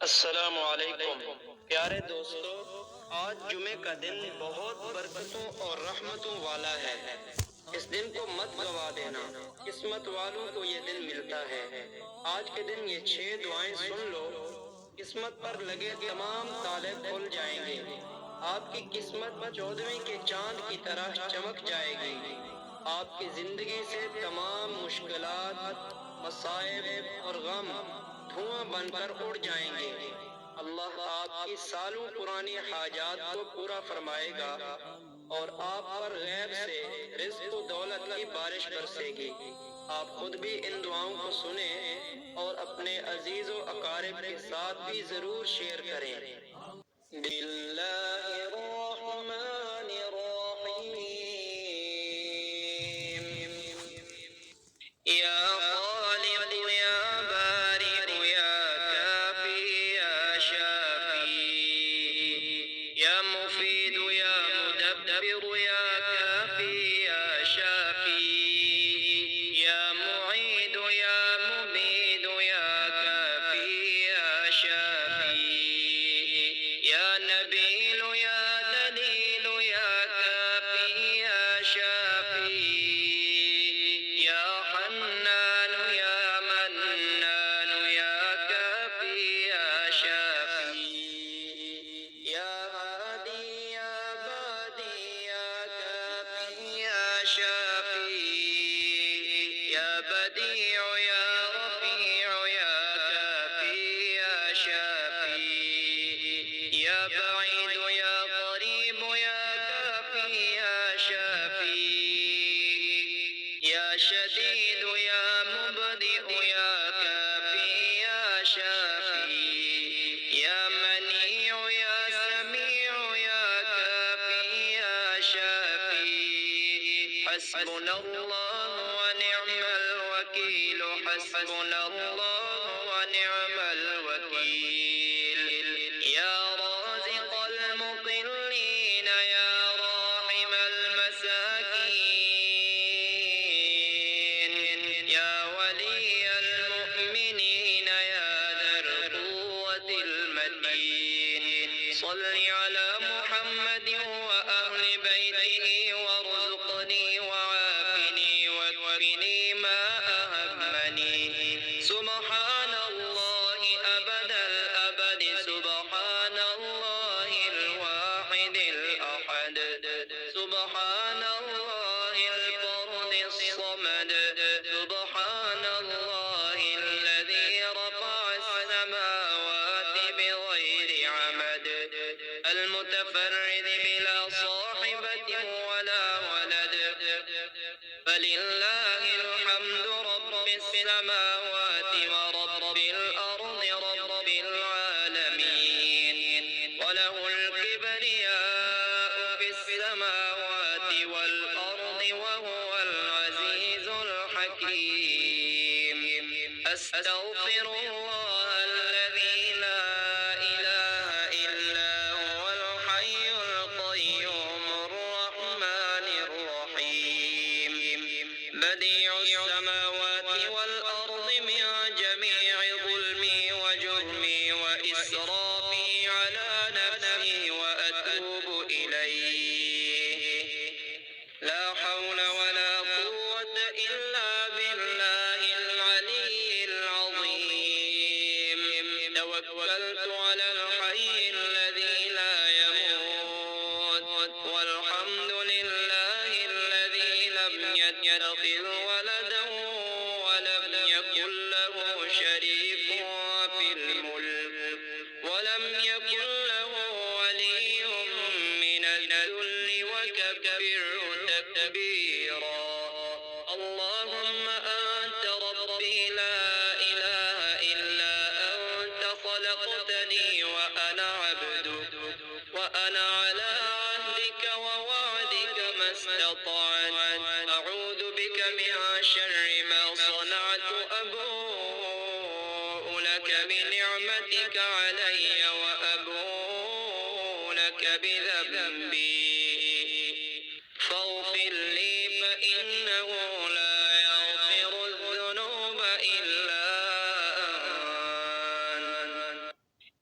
अस्सलामु अलैकुम प्यारे दोस्तों, आज जुमे का दिन बहुत बरकतों और रहमतों वाला है। इस दिन को मत गवा देना, किस्मत वालों को ये दिन मिलता है। आज के दिन ये 6 दुआएं सुन लो, किस्मत पर लगे तमाम ताले खुल जाएंगे। आपकी किस्मत 14वें के चांद की तरह चमक जाएगी। आपकी जिंदगी से तमाम मुश्किलात, मसाइब और गम धुआं बनकर उड़ जाएंगे। अल्लाह आपकी सालों पुरानी हाजात को पूरा फरमाएगा और आप पर गैब से रिज़्क़ व दौलत की बारिश बरसेगी। आप खुद भी इन दुआओं को सुने और अपने अजीज व अकारिब के साथ भी जरूर शेयर करें।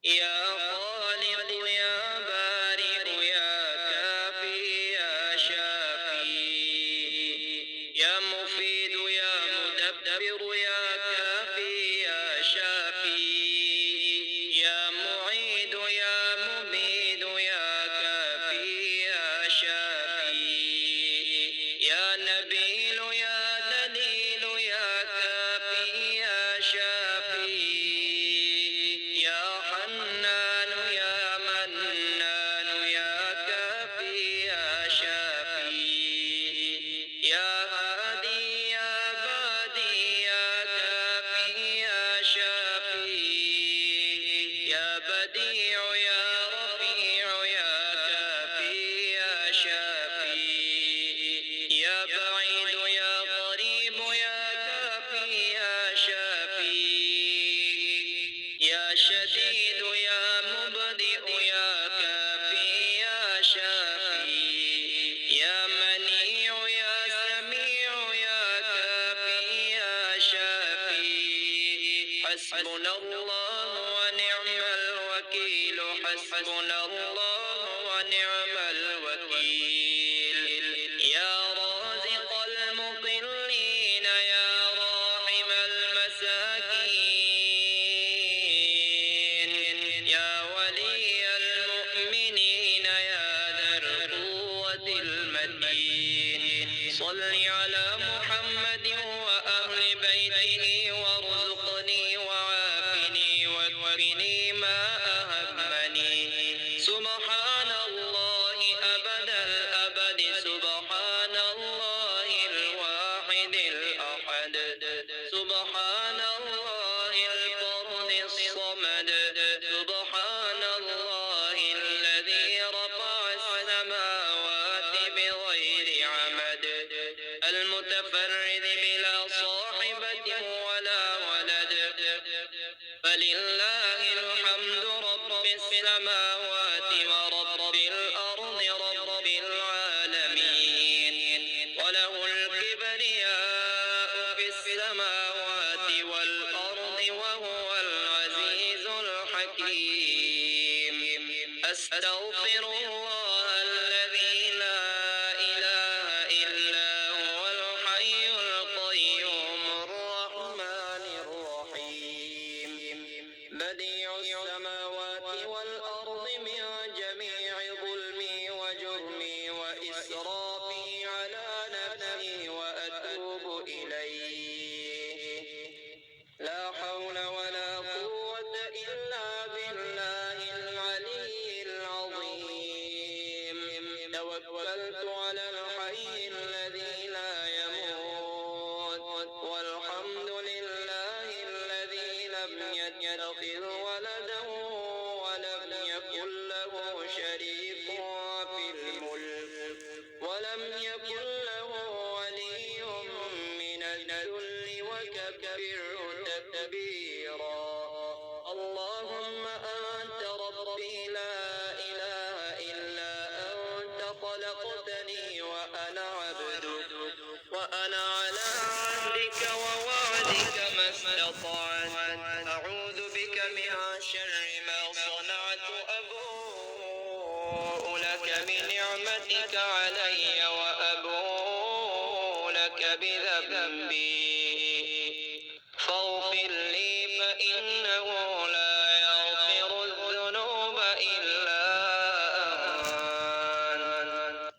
या खालिक या बारिक या काफी या शाफी, या मुफीद या मुदब्बिर या काफी या शाफी, या मुईद या मुबीद या काफी या शाफी, या नबील या दलील या काफी या शाफी, या हन्नान या मन्नान या काफी या शाफी, या हादी या बादी या काफी या शाफी, या बदीअ या रफ़ीअ या काफी या शाफी, या बईद या क़रीब या काफी या शाफी, या शदीद या मुबदिअ या काफी या शाफी, या मनीअ या समीअ या काफी या शाफी, हस्बुनल्लाह व निअमल वकील, हस्बुनल्लाह व निअमल वकील, या राज़िक़ल मुक़िल्लीन या राहिमल मसाकीन, या वलिय्यल मुअ्मिनीन या दल क़ुव्वतिल मतीन, सल्लि अला मुहम्मदिन व अहलि बैतिही वरज़ुक़नी वआफ़िनी वक्फ़िनी मा अहम्मनी, सुब्हानल्लाहि अबदल अबद, सुब्हानल्लाहिल वाहिदिल अहद, सुब्हानल्लाहिल फ़र्दिस समद, सुब्हानल्लाहिल्लज़ी रफ़अस समावाति बिग़ैरि अमद, المتفرد بلا صاحبة ولا ولد، فلله الحمد رب السماوات ورب الأرض رب العالمين، وله الكبرياء في السماوات والأرض وهو العزيز الحكيم. أستغفر الله الذي لا إله إلا هو الحي القيوم الرحمن الرحيم، بديع السماوات والأرض من جميع ظلمي وجرمي وإسرافي على نفسي وأتوب إليه، لا حول ولا قوة إلا بالله العلي العظيم. توكلت على الحي الذي لا يموت، والحمد لله الذي لم يتخذ ولدا ولم يكن له شريك في الملك، ولم يكن له ولي من الذل وكبره تكبيرا. اللهم أنت ربي لا إله إلا أنت، خلقتني وأنا عبدك، وأنا على عهدك ووعدك ما استطعت، أعوذ بك من شر ما صنعت، أبوء لك بنعمتك علي